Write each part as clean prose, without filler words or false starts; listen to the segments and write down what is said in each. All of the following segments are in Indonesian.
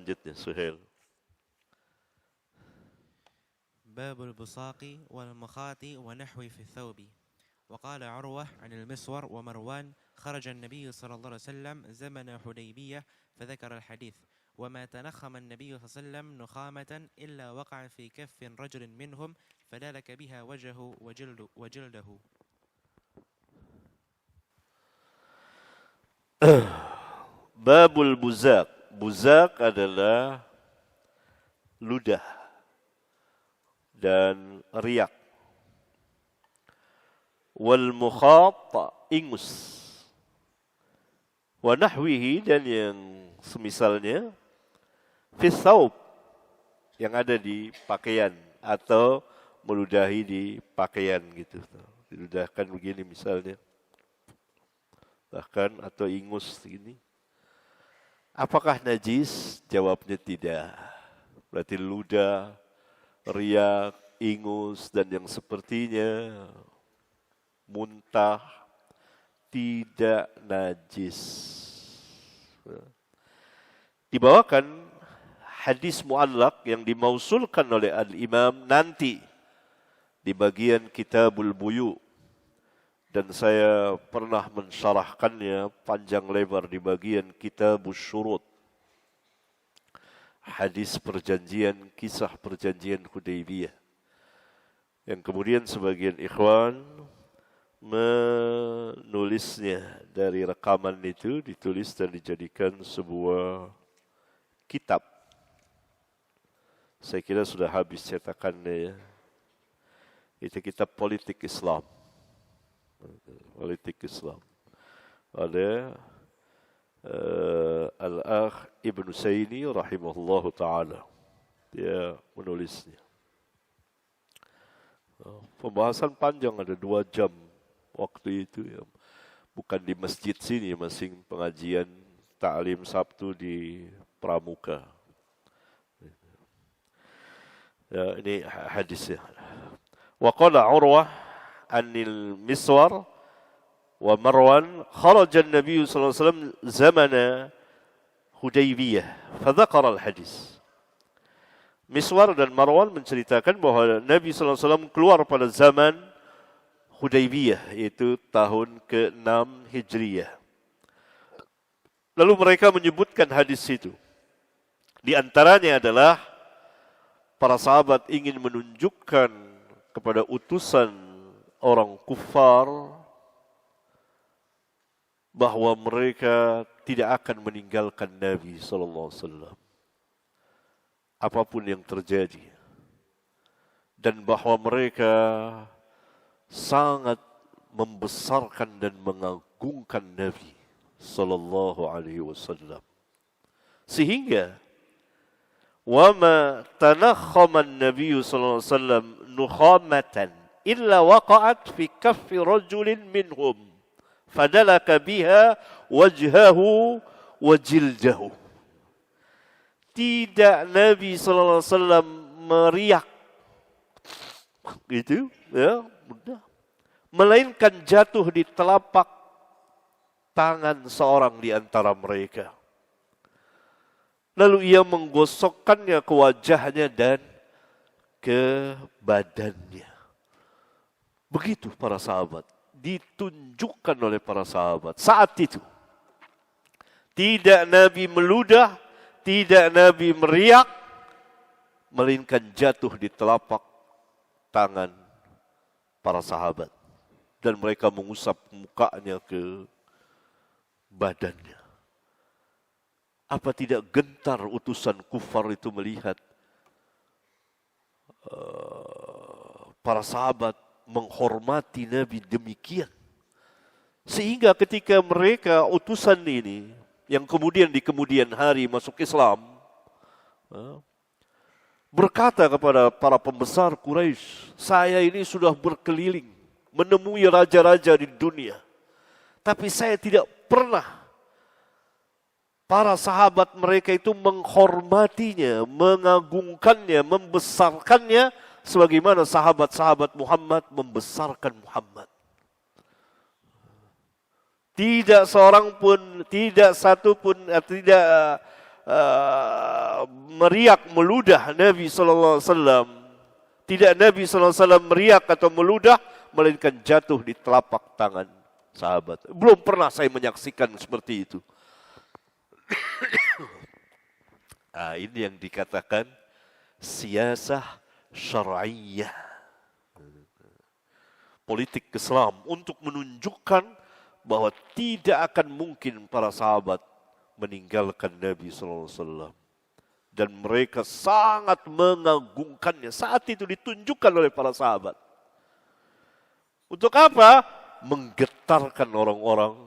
Selanjutnya Suhail. باب البصاق والمخاط ونحو في الثوب. وقال عروة عن المسور ومروان خرج النبي صلى الله عليه وسلم زمن حديبية فذكر الحديث وما تنخم النبي صلى الله عليه وسلم نخامة إلا وقع في كف رجل منهم فدلك بها وجهه وجلده. Babul buzak. Buzak adalah ludah dan riak. Wal mukhat ingus. Wa nahwihi dan yang semisalnya fi thawb yang ada di pakaian atau meludahi di pakaian gitu. Diludahkan begini misalnya. Bahkan atau ingus ini. Apakah najis? Jawabnya tidak. Berarti ludah, riak, ingus dan yang sepertinya muntah tidak najis. Dibawakan hadis muallaq yang dimausulkan oleh al-Imam nanti di bagian Kitabul Buyu. Dan saya pernah mensyarahkannya panjang lebar di bagian Kitabus Syurut. Hadis perjanjian, kisah perjanjian Hudaybiyah. Yang kemudian sebagian ikhwan menulisnya dari rekaman itu, ditulis dan dijadikan sebuah kitab. Saya kira sudah habis cetakannya ya. Itu kitab politik Islam. Politik Islam. Ada Al-Akh Ibn Sayni rahimahullahu ta'ala. Dia menulisnya. Pembahasan panjang ada 2 jam waktu itu. Ya. Bukan di masjid sini, masing pengajian ta'lim Sabtu di Pramuka. Ya, ini hadisnya. Wa qala Urwah anil Miswar wa Marwan kharaja an-nabiy sallallahu alaihi wasallam zamana Hudaybiyah fadzakara al-hadis. Miswar dan Marwan menceritakan bahwa Nabi sallallahu alaihi wasallam keluar pada zaman Hudaybiyah yaitu tahun ke-6 Hijriyah. Lalu mereka menyebutkan hadis itu. Di antaranya adalah para sahabat ingin menunjukkan kepada utusan orang kufar bahwa mereka tidak akan meninggalkan Nabi sallallahu alaihi wasallam apapun yang terjadi dan bahwa mereka sangat membesarkan dan mengagungkan Nabi sallallahu alaihi wasallam sehingga wama tanakhama an-nabiy sallallahu alaihi wasallam nukhamatan illa waqa'at fi kaffi rajulin minhum fadalaka biha wajhahu wa jildahu. Tidak Nabi sallallahu alaihi wasallam meriak gitu ya mudah melainkan jatuh di telapak tangan seorang di antara mereka lalu ia menggosokkannya ke wajahnya dan ke badannya. Begitu para sahabat, ditunjukkan oleh para sahabat saat itu. Tidak Nabi meludah, tidak Nabi meriak, melainkan jatuh di telapak tangan para sahabat. Dan mereka mengusap mukanya ke badannya. Apa tidak gentar utusan kufar itu melihat para sahabat menghormati Nabi demikian. Sehingga ketika mereka utusan ini yang kemudian di kemudian hari masuk Islam berkata kepada para pembesar Quraisy, saya ini sudah berkeliling menemui raja-raja di dunia. Tapi saya tidak pernah para sahabat mereka itu menghormatinya, mengagungkannya, membesarkannya sebagaimana sahabat-sahabat Muhammad membesarkan Muhammad. Tidak seorang pun, tidak satu pun, tidak meriak meludah Nabi sallallahu alaihi wasallam. Tidak Nabi sallallahu alaihi wasallam meriak atau meludah, melainkan jatuh di telapak tangan sahabat. Belum pernah saya menyaksikan seperti itu. Ini yang dikatakan siasah syar'iyyah. Politik Islam untuk menunjukkan bahwa tidak akan mungkin para sahabat meninggalkan Nabi sallallahu alaihi wasallam. Dan mereka sangat mengagungkannya. Saat itu ditunjukkan oleh para sahabat. Untuk apa? Menggetarkan orang-orang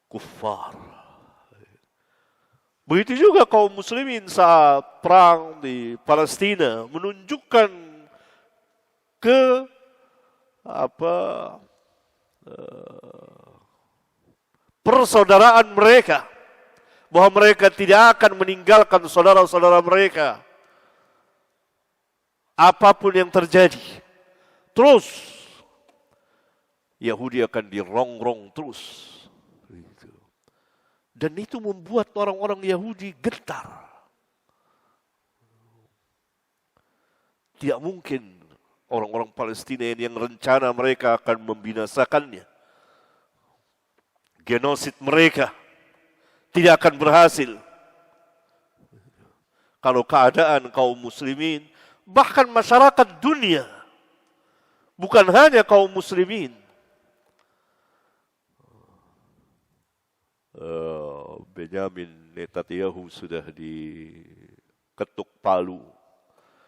kufar. Begitu juga kaum muslimin saat perang di Palestina menunjukkan persaudaraan mereka, bahwa mereka tidak akan meninggalkan saudara-saudara mereka apapun yang terjadi. Terus Yahudi akan dirongrong terus. Dan itu membuat orang-orang Yahudi gentar. Tidak mungkin orang-orang Palestina yang rencana mereka akan membinasakannya. Genosid mereka tidak akan berhasil. Kalau keadaan kaum muslimin, bahkan masyarakat dunia, bukan hanya kaum muslimin, Benyamin Netanyahu sudah diketuk palu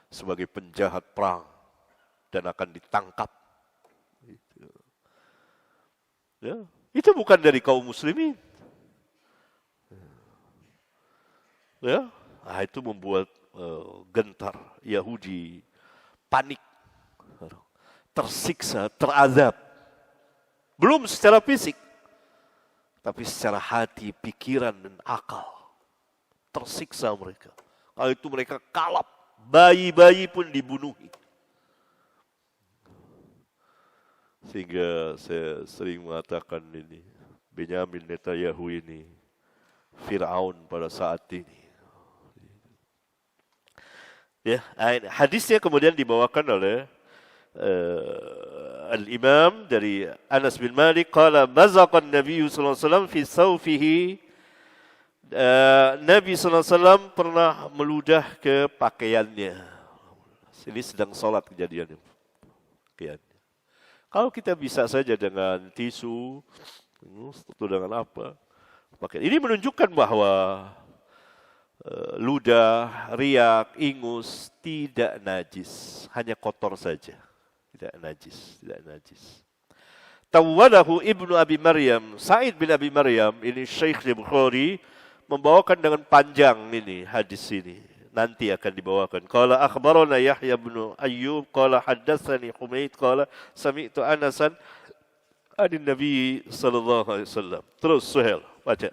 sebagai penjahat perang dan akan ditangkap. Ya, itu bukan dari kaum muslimin. Ya, itu membuat gentar Yahudi, panik, tersiksa, terazab. Belum secara fisik, tapi secara hati, pikiran, dan akal. Tersiksa mereka. Kalau itu mereka kalap. Bayi-bayi pun dibunuhi. Sehingga saya sering mengatakan ini, Benyamin Netanyahu ini, Fir'aun pada saat ini. Ya, hadisnya kemudian dibawakan oleh Al-Imam dari Anas bin Malik, qala mazaqan Nabi sallallahu alaihi wasallam fi sawfihi. Nabi sallallahu alaihi wasallam pernah meludah ke pakaiannya. Ini sedang salat kejadiannya. Pakaiannya. Kalau kita bisa saja dengan tisu atau dengan apa, pakaian. Ini menunjukkan bahwa ludah, riak, ingus tidak najis, hanya kotor saja. Tidak najis. Tawwalahu Ibnu Abi Maryam, Sa'id bin Abi Maryam, ini Syekh Bukhari, membawakan dengan panjang ini hadis ini. Nanti akan dibawakan. Qala akhbarana Yahya bin Ayyub, qala haddatsani Humaid, qala sami'tu Anasan an Nabi sallallahu alaihi wasallam. Terus Suhail, baca.